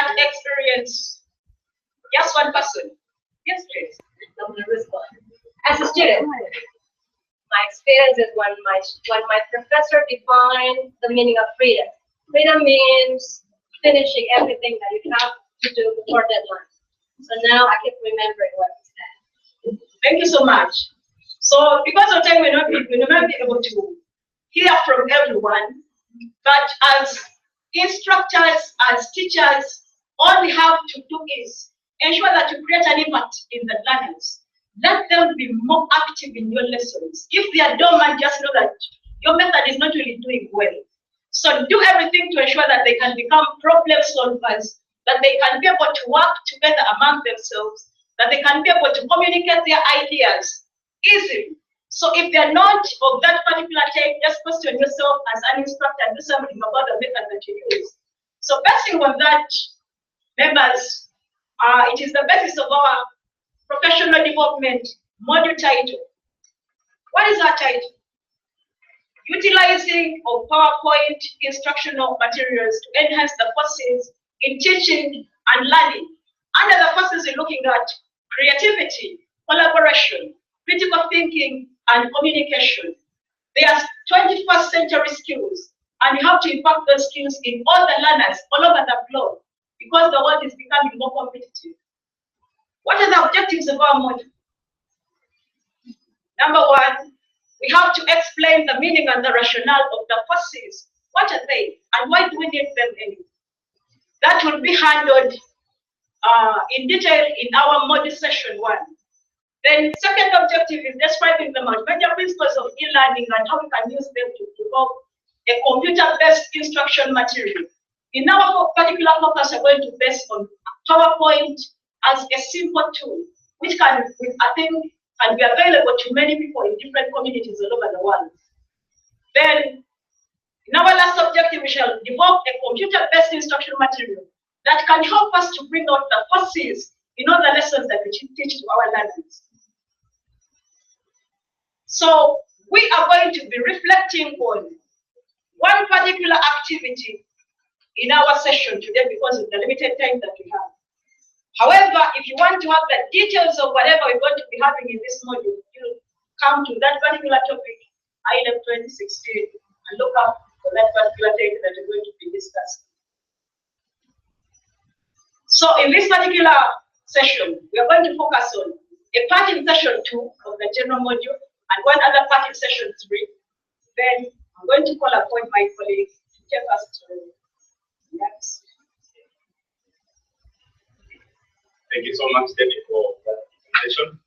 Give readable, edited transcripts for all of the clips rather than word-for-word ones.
that experience? Just one person. Yes, please. As a student, my experience is when my professor defined the meaning of freedom. Freedom means finishing everything that you have to do before deadline. So now I keep remembering what he said. Thank you so much. So because of time, we will not be able to hear from everyone, but as instructors, as teachers, all we have to do is ensure that you create an impact in the learners. Let them be more active in your lessons. If they are dormant, just know that your method is not really doing well. So do everything to ensure that they can become problem solvers, that they can be able to work together among themselves, that they can be able to communicate their ideas easily. So if they're not of that particular type, just question yourself as an instructor and do something about the method that you use. So basing on that, members, it is the basis of our professional development module title. What is our title? Utilizing of PowerPoint instructional materials to enhance the courses in teaching and learning. Under the courses, we're looking at creativity, collaboration, critical thinking, and communication. They are 21st century skills, and you have to impact those skills in all the learners all over the globe because the world is becoming more competitive. What are the objectives of our module? Number one, we have to explain the meaning and the rationale of the courses. What are they, and why do we need them anyway? That will be handled in detail in our module session 1. Then second objective is describing the major principles of e-learning and how we can use them to develop a computer-based instruction material. In our particular focus, we're going to base on PowerPoint as a simple tool, which can, I think, can be available to many people in different communities all over the world. Then, in our last objective, we shall develop a computer-based instruction material that can help us to bring out the courses in all the lessons that we teach to our learners. So we are going to be reflecting on one particular activity in our session today because of the limited time that we have. However, if you want to have the details of whatever we're going to be having in this module, you come to that particular topic, ILEP 2016, and look up for that particular topic that we're going to be discussing. So in this particular session, we are going to focus on a part in session 2 of the general module and one other part in session 3. Then I'm going to call upon my colleague to take us to the next. Thank you so much, David, for that presentation.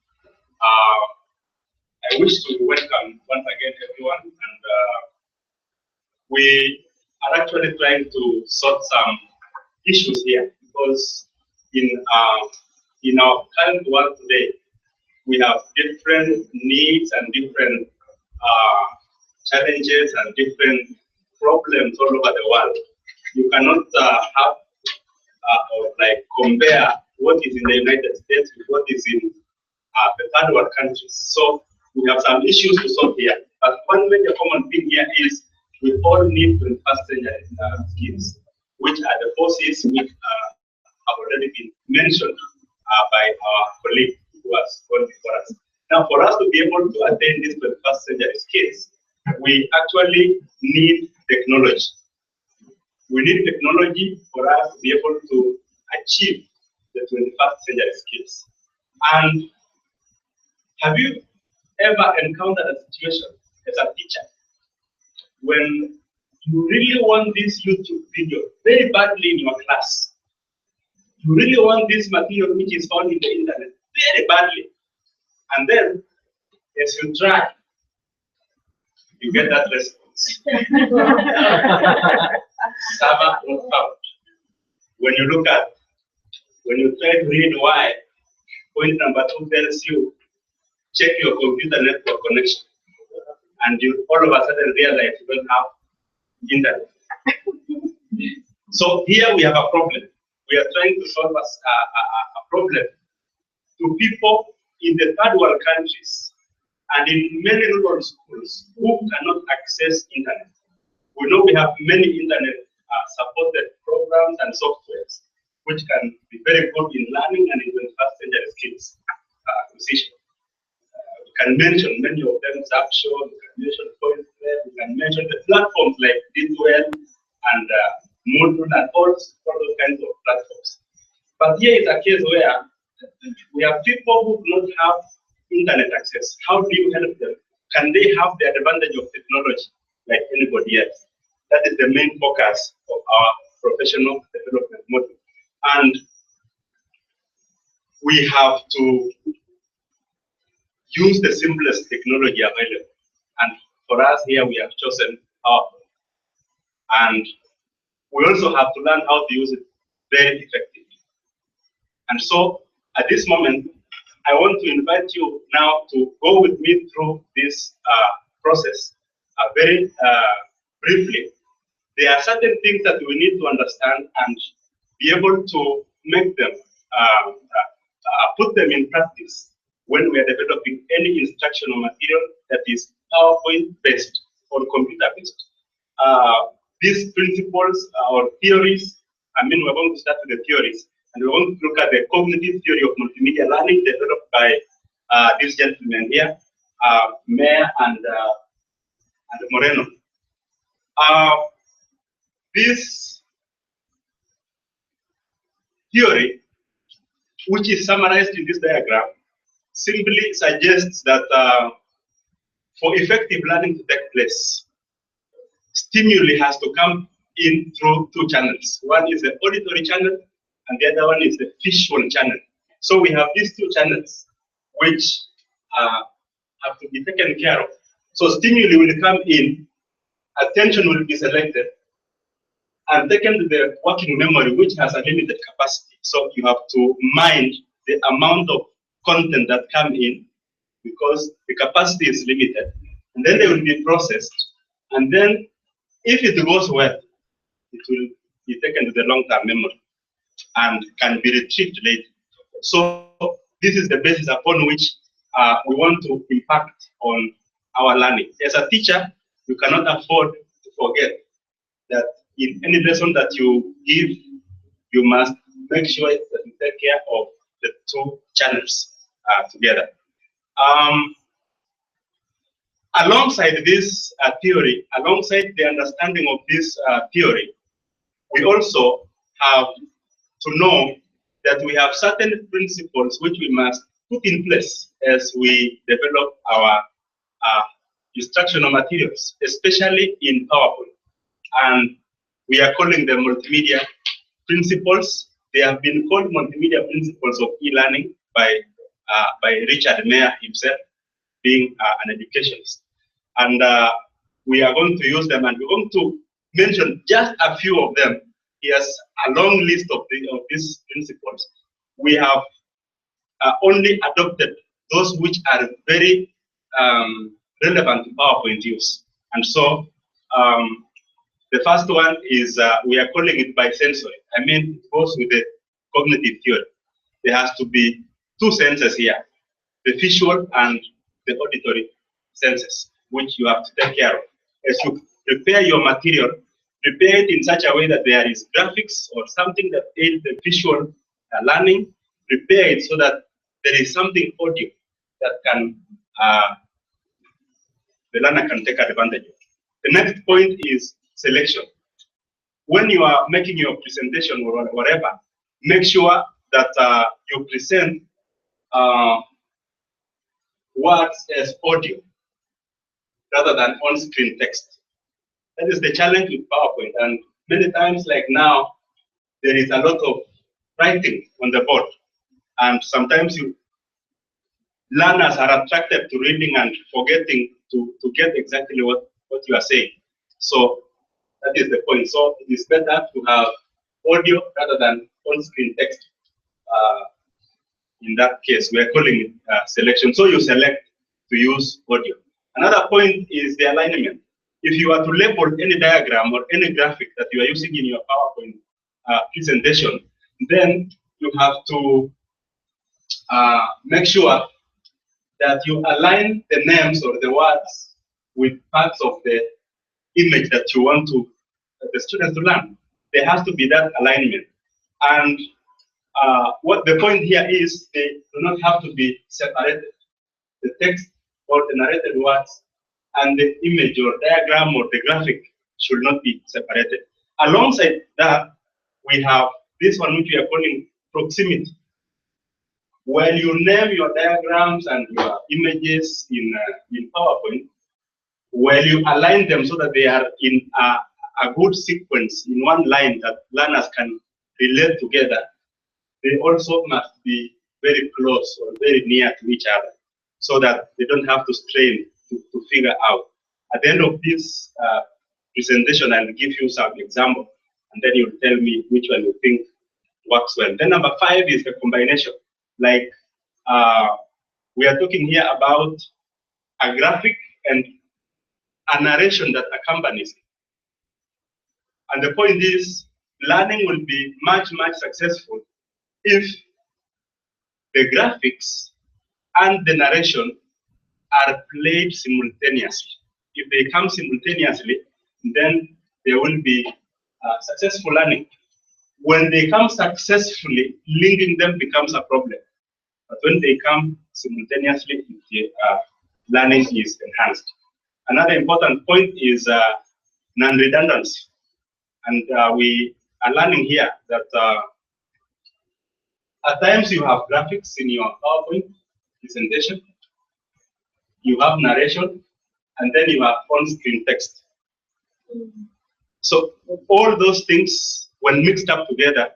I wish to welcome once again everyone, and we are actually trying to sort some issues here because in our current world today, we have different needs and different challenges and different problems all over the world. You cannot have or like compare what is in the United States with what is in the third world countries. So we have some issues to solve here. But one major common thing here is we all need 21st century skills, which are the forces which have already been mentioned by our colleague who has gone before us. Now, for us to be able to attain these 21st century skills, we actually need technology. We need technology for us to be able to achieve the 21st century skills. And have you ever encountered a situation as a teacher when you really want this YouTube video very badly in your class? You really want this material which is found in the internet very badly. And then, as you try, you get that response. Server not found. When you try to read why, point number 2 tells you, check your computer network connection. And you all of a sudden realize you don't have internet. So here we have a problem. We are trying to solve a problem to people in the third world countries and in many rural schools who cannot access internet. We know we have many internet supported programs and softwares, which can be very good in learning and in 21st century skills acquisition. We can mention many of them, Zapshot, we can mention PointWeb, we can mention the platforms like DeepWell and Moodle and all those kinds of platforms. But here is a case where we have people who do not have internet access. How do you help them? Can they have the advantage of technology like anybody else? That is the main focus of our professional development model. And we have to use the simplest technology available. And for us here, we have chosen PowerPoint. And we also have to learn how to use it very effectively. And so at this moment, I want to invite you now to go with me through this process very briefly. There are certain things that we need to understand and be able to make them, put them in practice when we are developing any instructional material that is PowerPoint based or computer based. These principles or theories, we're going to start with the theories, and we're going to look at the cognitive theory of multimedia learning developed by these gentlemen here, Mayer and Moreno. This theory, which is summarized in this diagram, simply suggests that for effective learning to take place, stimuli has to come in through two channels. One is the auditory channel, and the other one is the visual channel. So we have these two channels which have to be taken care of. So stimuli will come in, attention will be selected, and taken to the working memory, which has a limited capacity. So you have to mind the amount of content that come in, because the capacity is limited. And then they will be processed. And then if it goes well, it will be taken to the long-term memory and can be retrieved later. So this is the basis upon which we want to impact on our learning. As a teacher, you cannot afford to forget that in any lesson that you give, you must make sure that you take care of the two channels together. Alongside this theory, alongside the understanding of this theory, we also have to know that we have certain principles which we must put in place as we develop our instructional materials, especially in PowerPoint. And we are calling them multimedia principles. They have been called multimedia principles of e-learning by Richard Mayer himself, being an educationist. And we are going to use them, and we're going to mention just a few of them. He has a long list of these principles. We have only adopted those which are very relevant to PowerPoint use. And so the first one is, we are calling it bisensory. It goes with the cognitive theory. There has to be two senses here, the visual and the auditory senses, which you have to take care of. As you prepare your material, prepare it in such a way that there is graphics or something that aids the visual learning. Prepare it so that there is something audio that can the learner can take advantage of. The next point is selection. When you are making your presentation or whatever, make sure that you present words as audio rather than on-screen text. That is the challenge with PowerPoint. And many times, like now, there is a lot of writing on the board. And sometimes learners are attracted to reading and forgetting to get exactly what you are saying. So that is the point. So it is better to have audio rather than on-screen text. In that case, we are calling it selection. So you select to use audio. Another point is the alignment. If you are to label any diagram or any graphic that you are using in your PowerPoint presentation, then you have to make sure that you align the names or the words with parts of the image that you want the students to learn. There has to be that alignment. And what the point here is, they do not have to be separated. The text or the narrated words and the image or diagram or the graphic should not be separated. Alongside that, we have this one which we are calling proximity. When you name your diagrams and your images in PowerPoint, when you align them so that they are in a good sequence in one line that learners can relate together, they also must be very close or very near to each other so that they don't have to strain to figure out. At the end of this presentation, I'll give you some example, and then you'll tell me which one you think works well. Then number 5 is the combination. Like we are talking here about a graphic and a narration that accompanies it. And the point is, learning will be much, much successful if the graphics and the narration are played simultaneously. If they come simultaneously, then there will be successful learning. When they come successfully, linking them becomes a problem. But when they come simultaneously, learning is enhanced. Another important point is non-redundancy. And we are learning here that at times you have graphics in your PowerPoint presentation, you have narration, and then you have on-screen text. So all those things, when mixed up together,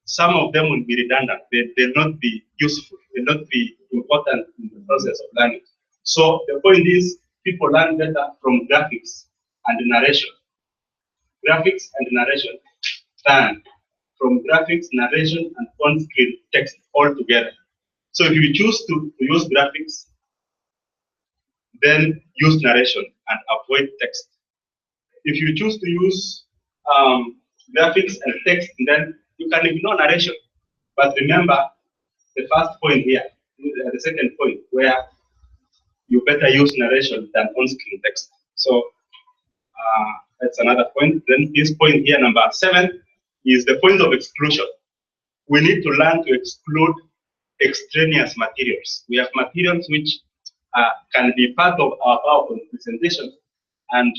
some of them will be redundant. They'll not be useful. They'll not be important in the process of learning. So the point is, people learn better from graphics and narration. Graphics and narration than from graphics, narration, and on-screen text all together. So if you choose to use graphics, then use narration and avoid text. If you choose to use graphics and text, then you can ignore narration. But remember the first point here, the second point, where you better use narration than on-screen text. So that's another point. Then this point here, number 7, is the point of exclusion. We need to learn to exclude extraneous materials. We have materials which can be part of our PowerPoint presentation, and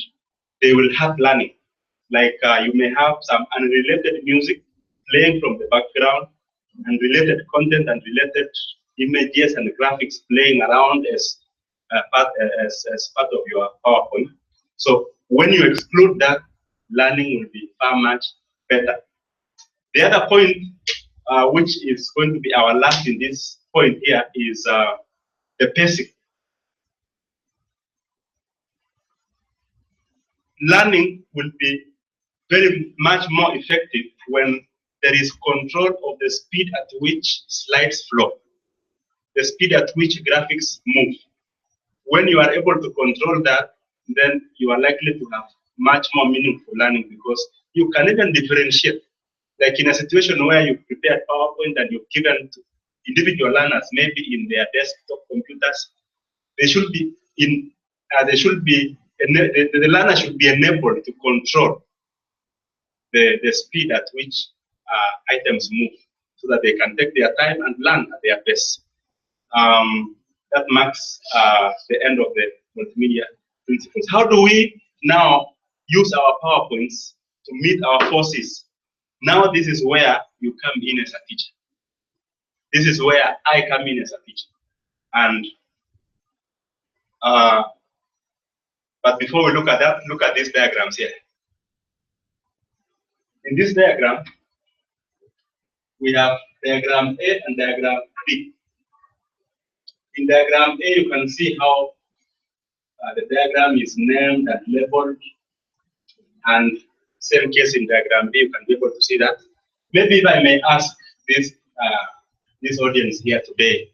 they will have learning. Like you may have some unrelated music playing from the background, and related content and related images and graphics playing around as part of your PowerPoint. So when you exclude that, learning will be far much better. The other point, which is going to be our last in this point here, is the pacing. Learning will be very much more effective when there is control of the speed at which slides flow, the speed at which graphics move. When you are able to control that, then you are likely to have much more meaningful learning, because you can even differentiate. Like in a situation where you prepared PowerPoint and you've given to individual learners, maybe in their desktop computers, they should be the learner should be enabled to control the speed at which items move, so that they can take their time and learn at their pace. That marks the end of the multimedia principles. How do we now use our PowerPoints to meet our forces? Now this is where you come in as a teacher. This is where I come in as a teacher. And but before we look at that, look at these diagrams here. In this diagram, we have diagram A and diagram B. In diagram A, you can see how the diagram is named and labeled, and same case in diagram B, you can be able to see that. Maybe if I may ask this audience here today,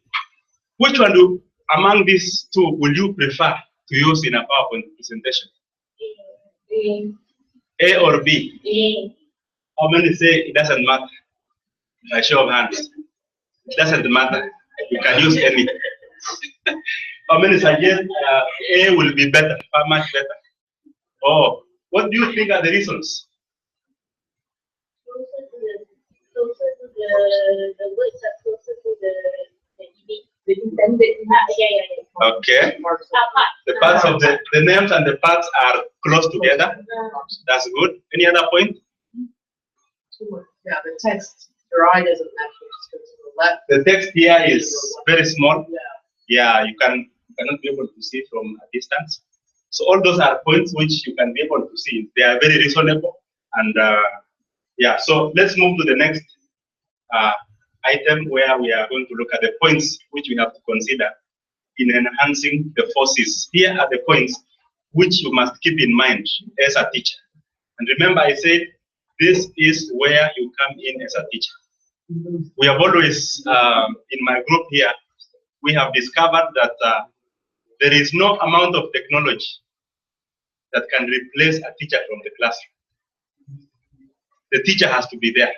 which one among these two will you prefer to use in a PowerPoint presentation? A or B? A. How many say it doesn't matter? By show of hands. It doesn't matter. You can use any. How many suggest A will be better, far much better? Oh, what do you think are the reasons? the words are closer to the EB. The intended. Yeah. Okay. Part. The parts of the names and the parts are close together. That's good. Any other point? Yeah, the text, your eye doesn't match it to the left. The text here is very small. Yeah. Yeah, you cannot be able to see from a distance. So all those are points which you can be able to see. They are very reasonable. And yeah, so let's move to the next item where we are going to look at the points which we have to consider in enhancing the forces. Here are the points which you must keep in mind as a teacher. And remember, I said this is where you come in as a teacher. We have always, in my group here, we have discovered that there is no amount of technology that can replace a teacher from the classroom. The teacher has to be there.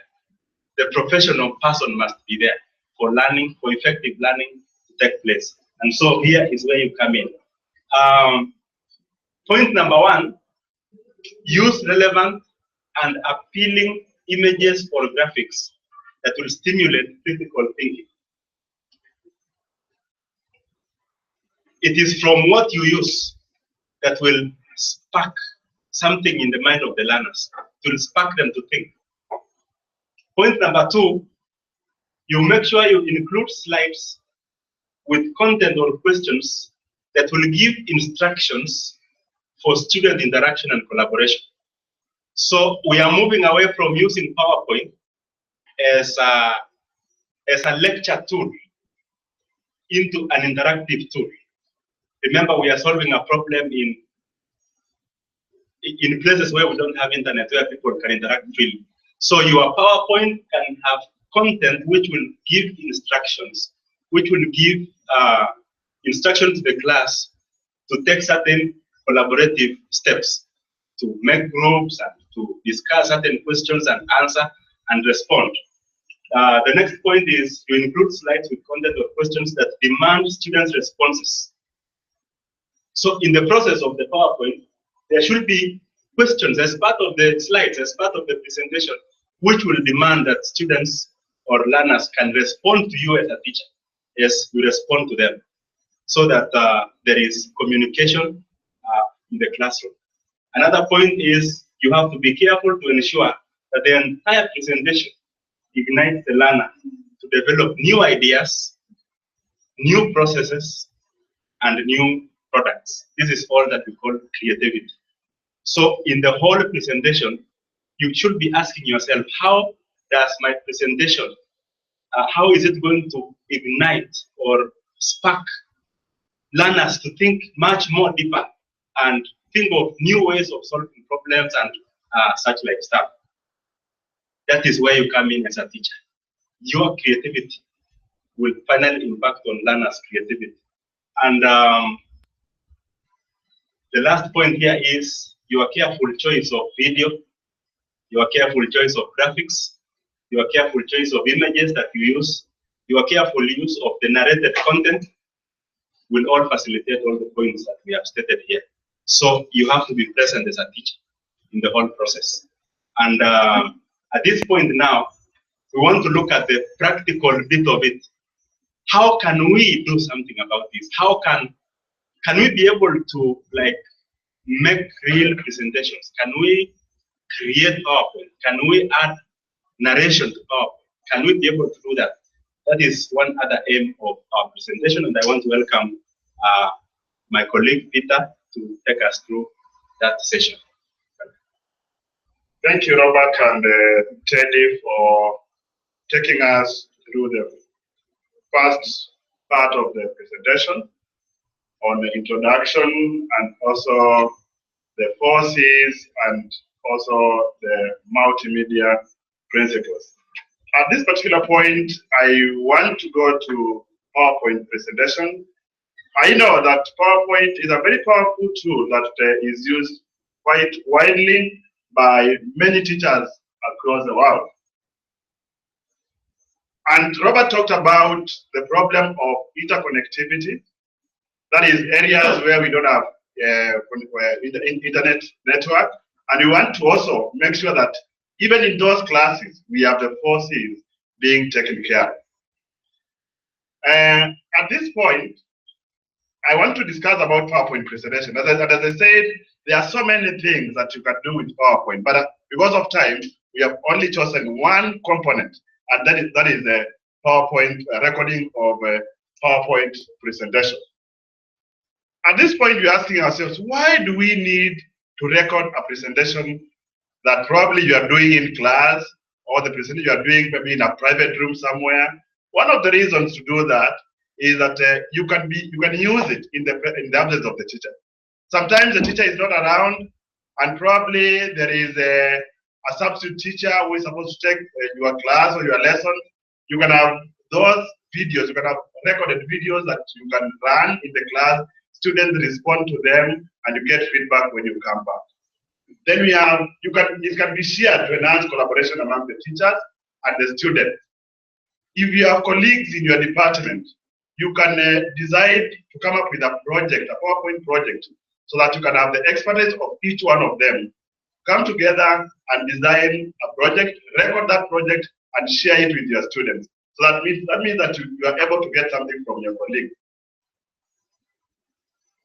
The professional person must be there for learning, for effective learning to take place. And so here is where you come in. Point number one, use relevant and appealing images or graphics that will stimulate critical thinking. It is from what you use that will spark something in the mind of the learners. It will spark them to think. Point number two, you make sure you include slides with content or questions that will give instructions for student interaction and collaboration. So we are moving away from using PowerPoint as a lecture tool into an interactive tool. Remember, we are solving a problem in places where we don't have internet, where people can interact freely. So your PowerPoint can have content which will give instructions, which will give instruction to the class to take certain collaborative steps, to make groups and to discuss certain questions and answer and respond. The next point is to include slides with content or questions that demand students' responses. So in the process of the PowerPoint, there should be questions as part of the slides, as part of the presentation, which will demand that students or learners can respond to you as a teacher, as you respond to them, so that there is communication in the classroom. Another point is you have to be careful to ensure that the entire presentation ignites the learner to develop new ideas, new processes, and new products. This is all that we call creativity. So in the whole presentation, you should be asking yourself, how does my presentation, how is it going to ignite or spark learners to think much more deeper and think of new ways of solving problems and such like stuff. That is where you come in as a teacher. Your creativity will finally impact on learners' creativity. And the last point here is your careful choice of video, your careful choice of graphics, your careful choice of images that you use, your careful use of the narrated content will all facilitate all the points that we have stated here. So you have to be present as a teacher in the whole process. And at this point now, we want to look at the practical bit of it. How can we do something about this? How can we be able to make real presentations? Can we create PowerPoint? Can we add narration to PowerPoint? Can we be able to do that? That is one other aim of our presentation, and I want to welcome my colleague Peter to take us through that session. Thank you, Robert and Teddy, for taking us through the first part of the presentation on the introduction and also the forces and also the multimedia principles. At this particular point, I want to go to PowerPoint presentation. I know that PowerPoint is a very powerful tool that is used quite widely by many teachers across the world. And Robert talked about the problem of interconnectivity. That is areas where we don't have internet network. And we want to also make sure that even in those classes, we have the forces being taken care of. At this point, I want to discuss about PowerPoint presentation. As I said, there are so many things that you can do with PowerPoint, but because of time, we have only chosen one component, and that is the PowerPoint recording of PowerPoint presentation. At this point, we're asking ourselves, why do we need to record a presentation that probably you are doing in class, or the presentation you are doing maybe in a private room somewhere? One of the reasons to do that is that you can use it in the absence of the teacher. Sometimes the teacher is not around, and probably there is a substitute teacher who is supposed to take your class or your lesson. You can have those videos, you can have recorded videos that you can run in the class. Students respond to them, and you get feedback when you come back. Then it can be shared to enhance collaboration among the teachers and the students. If you have colleagues in your department, you can decide to come up with a project, a PowerPoint project, so that you can have the expertise of each one of them come together and design a project, record that project, and share it with your students. So that means that you are able to get something from your colleague.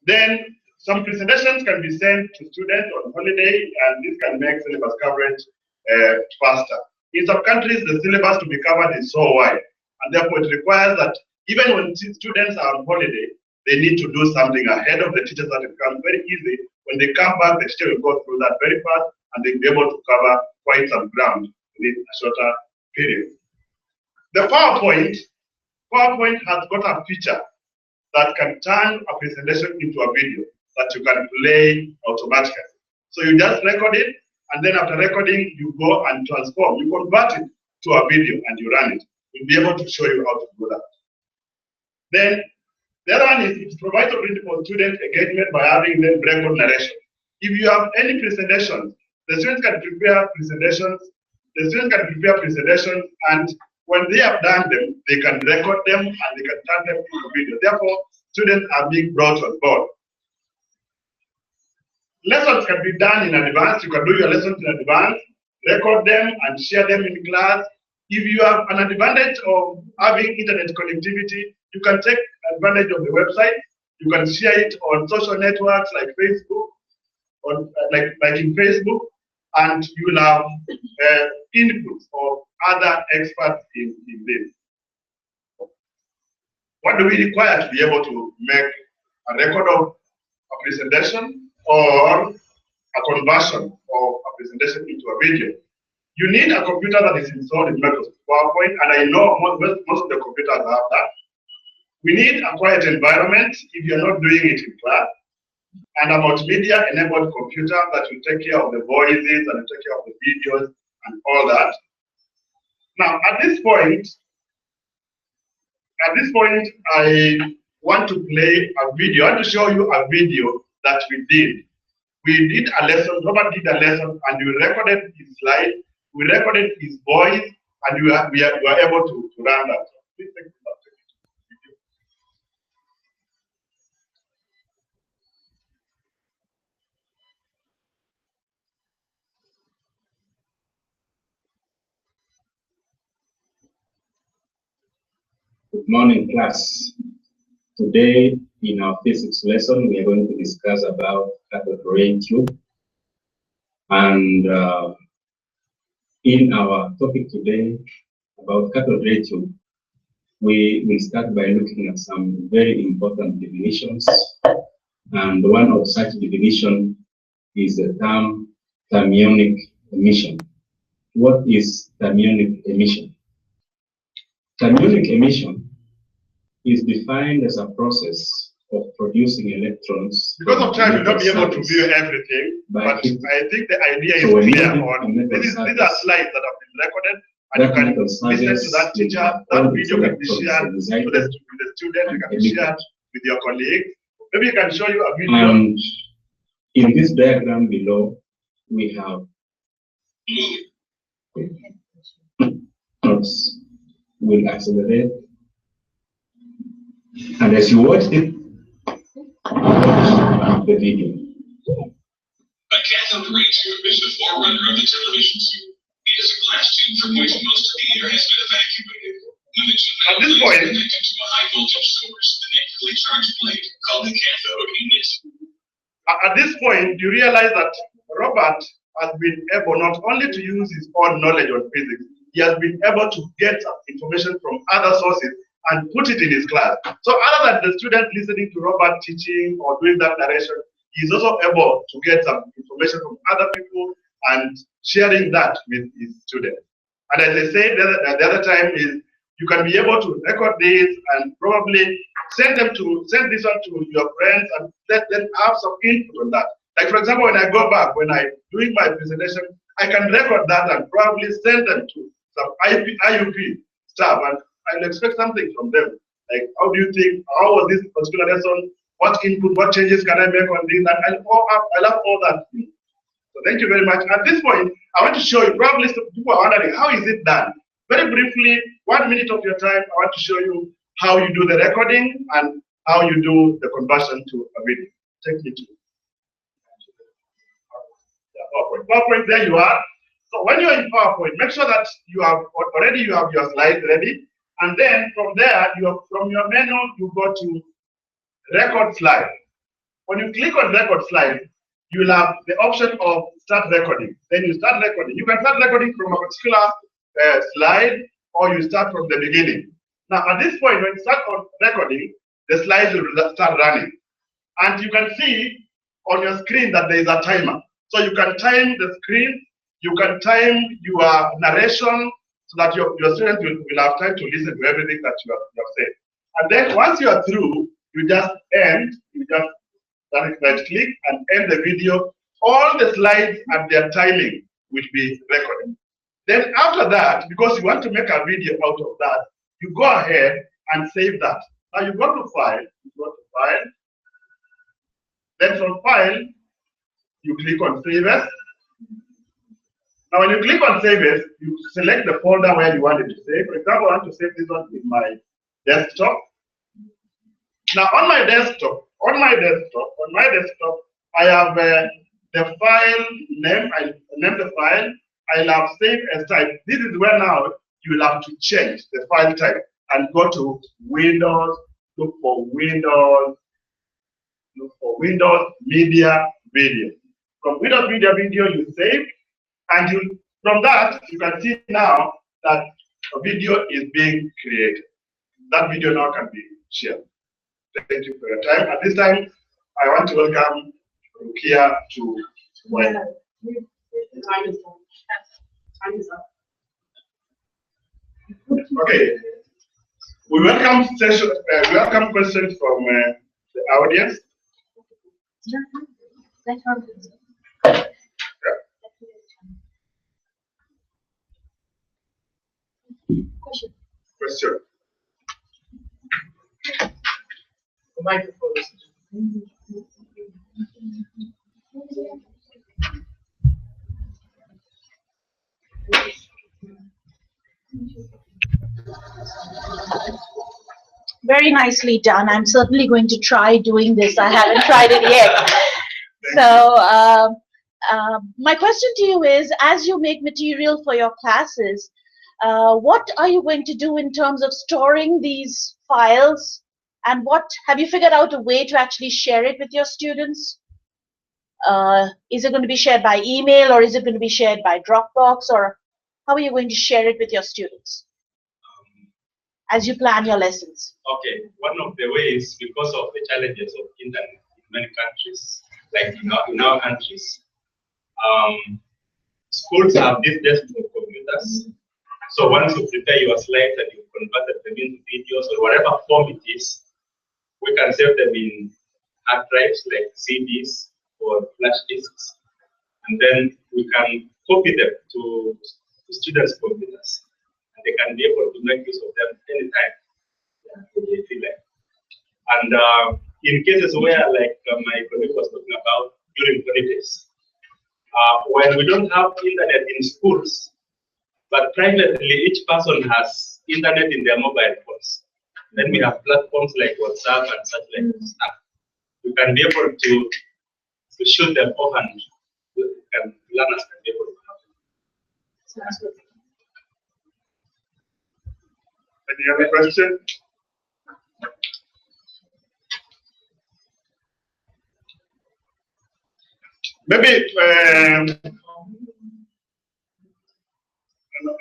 Then some presentations can be sent to students on holiday, and this can make syllabus coverage faster. In some countries, the syllabus to be covered is so wide, and therefore it requires that even when students are on holiday, they need to do something ahead of the teachers, that it becomes very easy. When they come back, the teacher will go through that very fast, and they'll be able to cover quite some ground within a shorter period. The PowerPoint has got a feature that can turn a presentation into a video that you can play automatically. So you just record it, and then after recording, you go and transform. You convert it to a video and you run it. We'll be able to show you how to do that. Then the other one is it provides opportunity for student engagement by having them record narration. If you have any presentations, the students can prepare presentations. And when they have done them, they can record them and they can turn them into video. Therefore, students are being brought on board. Lessons can be done in advance. You can do your lessons in advance, record them, and share them in class. If you have an advantage of having internet connectivity, you can take advantage of the website. You can share it on social networks like Facebook, like in Facebook, and you will have inputs of other experts in this. What do we require to be able to make a record of a presentation or a conversion of a presentation into a video? You need a computer that is installed in Microsoft PowerPoint, and I know most of the computers have that. We need a quiet environment if you're not doing it in class, and a multimedia-enabled computer that will take care of the voices and take care of the videos and all that. Now, at this point, I want to play a video. I want to show you a video that we did. We did a lesson, Robert did a lesson, and we recorded his slide, we recorded his voice, and we were able to run that. Please take this up. Good morning, class. Today, in our physics lesson, we are going to discuss about cathode ray tube. And in our topic today about cathode ray tube, we will start by looking at some very important definitions. And one of such definition is the term thermionic emission. What is thermionic emission? Thermionic emission is defined as a process of producing electrons. Because of time, you'll not be able to view everything, but I think the idea is clear. These are slides that have been recorded, and you can listen to that teacher. That video can be shared with the student, you can be shared with your colleagues. Maybe you can show you a video. And in this diagram below, we have notes will accelerate. And as you watch it, watch the video. A cathode ray tube is the forerunner of the television tube. is a glass tube from which most of the air has been evacuated. At this point, connected to a high voltage source, the negatively charged plate called the cathode unit. At this point, you realize that Robert has been able not only to use his own knowledge on physics, he has been able to get information from other sources and put it in his class. So other than the student listening to Robert teaching or doing that narration, he's also able to get some information from other people and sharing that with his students. And as I said the other time is, you can be able to record this and probably send this one to your friends and let them have some input on that. Like for example, when I go back, when I'm doing my presentation, I can record that and probably send them to some IUP staff, and I'll expect something from them. Like, how do you think, how was this particular lesson? What input, what changes can I make on this? And I'll have all that. So thank you very much. At this point, I want to show you, probably some people are wondering, how is it done? Very briefly, 1 minute of your time, I want to show you how you do the recording and how you do the conversion to a video. Take me to PowerPoint. PowerPoint, there you are. So when you're in PowerPoint, make sure that you have your slides ready, and then from there, from your menu, you go to record slide. When you click on record slide, you will have the option of start recording. Then you start recording. You can start recording from a particular slide, or you start from the beginning. Now, at this point, when you start on recording, the slides will start running. And you can see on your screen that there is a timer. So you can time the screen, you can time your narration so that your students will have time to listen to everything that you have said. And then once you are through, you just right click and end the video. All the slides and their timing will be recorded. Then after that, because you want to make a video out of that, you go ahead and save that. Now you go to File, then from File, you click on Save As. Now when you click on Save As, you select the folder where you want it to save. For example, I want to save this one in my desktop. Now on my desktop, I have the file name. I name the file. I'll have Save As type. This is where now you will have to change the file type and go to Windows, look for Windows Media Video. From Windows Media Video, you save, and from that you can see now that a video is being created. That video now can be shared. Thank you for your time. At this time, I want to welcome Rukia to the time is up. Time is up. Okay. We welcome questions from the audience. Question. The microphone is. Very nicely done. I'm certainly going to try doing this. I haven't tried it yet. So my question to you is, as you make material for your classes, what are you going to do in terms of storing these files, and what have you figured out a way to actually share it with your students? Is it going to be shared by email, or is it going to be shared by Dropbox, or how are you going to share it with your students as you plan your lessons? Okay, one of the ways, because of the challenges of internet in many countries, like in our countries, schools have these desktop computers. So once you prepare your slides and you convert them into videos or whatever form it is, we can save them in hard drives like CDs or flash disks, and then we can copy them to students' computers, and they can be able to make use of them anytime they feel like. And in cases where, like my colleague was talking about, during holidays, when we don't have internet in schools, but privately each person has internet in their mobile phones, then we have platforms like WhatsApp and such like stuff. You can be able to shoot them off, and learners can be able to have them. Any other question? Maybe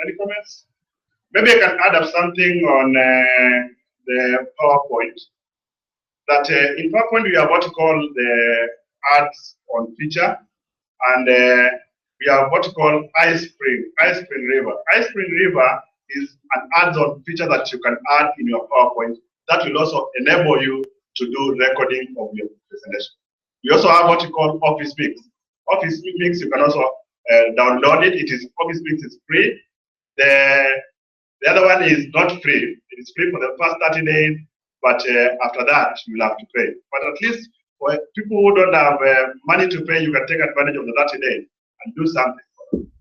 any comments? Maybe I can add up something on the PowerPoint. That in PowerPoint we have what we call the ads on feature, and we have what we call iSpring River. iSpring River is an add-on feature that you can add in your PowerPoint that will also enable you to do recording of your presentation. We also have what we call Office Mix. Office Mix, you can also download it. Office Mix is free. The other one is not free. It is free for the first 30 days, but after that, you'll have to pay. But at least for people who don't have money to pay, you can take advantage of the 30 days and do something for them.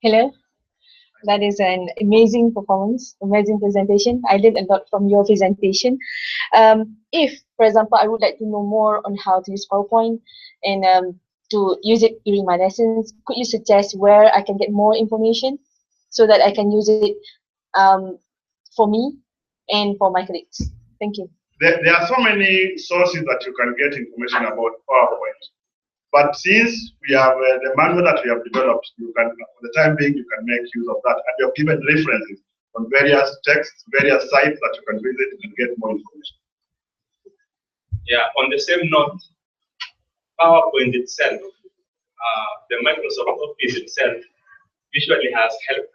Hello. That is an amazing performance, amazing presentation. I learned a lot from your presentation. If, for example, I would like to know more on how to use PowerPoint and to use it during my lessons, could you suggest where I can get more information so that I can use it for me and for my colleagues? Thank you. There are so many sources that you can get information about PowerPoint. But since we have the manual that we have developed, you can, for the time being, you can make use of that. And we have given references on various texts, various sites that you can visit and get more information. Yeah, on the same note, PowerPoint itself, the Microsoft Office itself, usually has help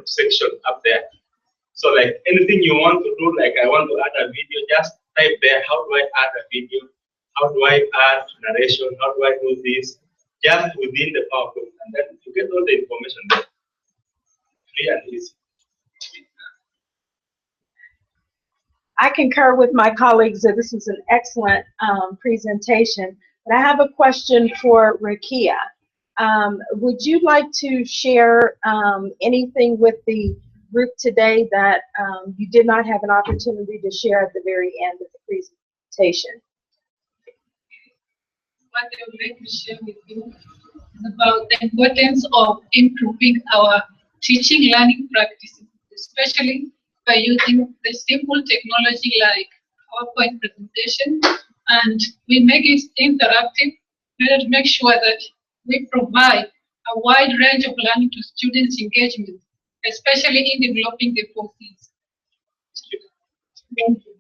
section up there. So like anything you want to do, like I want to add a video, just type there, how do I add a video? How do I add narration? How do I do this? Just within the PowerPoint, and then you get all the information there. Free and easy. I concur with my colleagues that this is an excellent presentation. But I have a question for Rakia. Would you like to share anything with the group today that you did not have an opportunity to share at the very end of the presentation? What I would like to share with you is about the importance of improving our teaching learning practices, especially by using the simple technology like PowerPoint presentation, and we make it interactive in order to make sure that we provide a wide range of learning to students' engagement, especially in developing the 4 Cs. Thank you.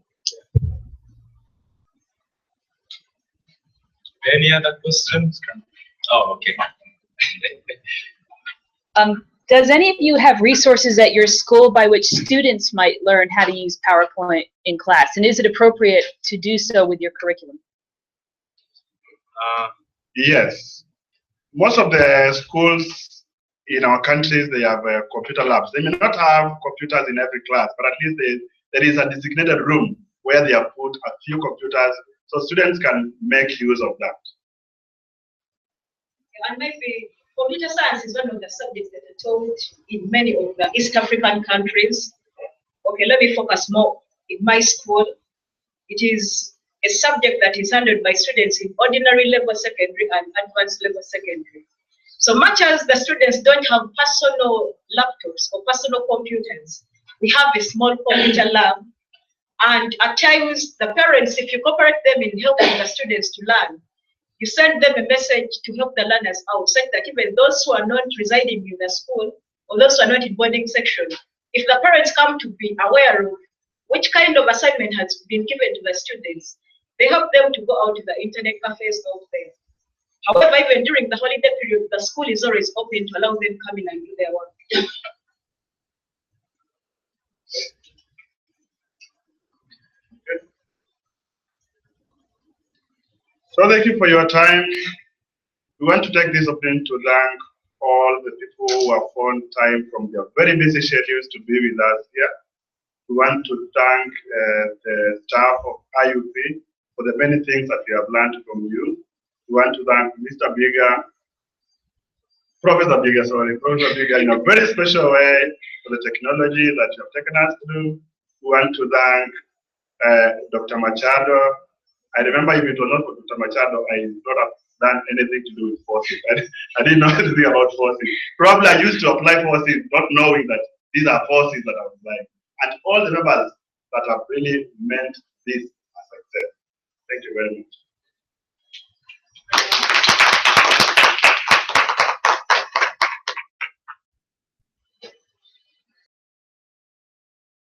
Any other questions? Oh, okay. Does any of you have resources at your school by which students might learn how to use PowerPoint in class? And is it appropriate to do so with your curriculum? Yes. Most of the schools in our countries, they have computer labs. They may not have computers in every class, but at least there is a designated room where they have put a few computers so students can make use of that. And maybe computer science is one of the subjects that are taught in many of the East African countries. Okay, let me focus more. In my school, it is a subject that is handled by students in ordinary level secondary and advanced level secondary. So much as the students don't have personal laptops or personal computers, we have a small computer lab. And at times, the parents, if you cooperate them in helping the students to learn, you send them a message to help the learners out, such that even those who are not residing in the school or those who are not in boarding section, if the parents come to be aware of which kind of assignment has been given to the students, they help them to go out to the internet cafes out there. However, even during the holiday period, the school is always open to allow them come in and do their work. So thank you for your time. We want to take this opportunity to thank all the people who have found time from their very busy schedules to be with us here. We want to thank the staff of IUP for the many things that we have learned from you. We want to thank Mr. Biga, Professor Biga, in a very special way for the technology that you have taken us through. We want to thank Dr. Machado. I remember if it was not for Dr. Machado, I would not have done anything to do with forces. I didn't know anything about forces. Probably I used to apply forces not knowing that these are forces that I'm applying. And all the members that have really meant this as success. Thank you very much.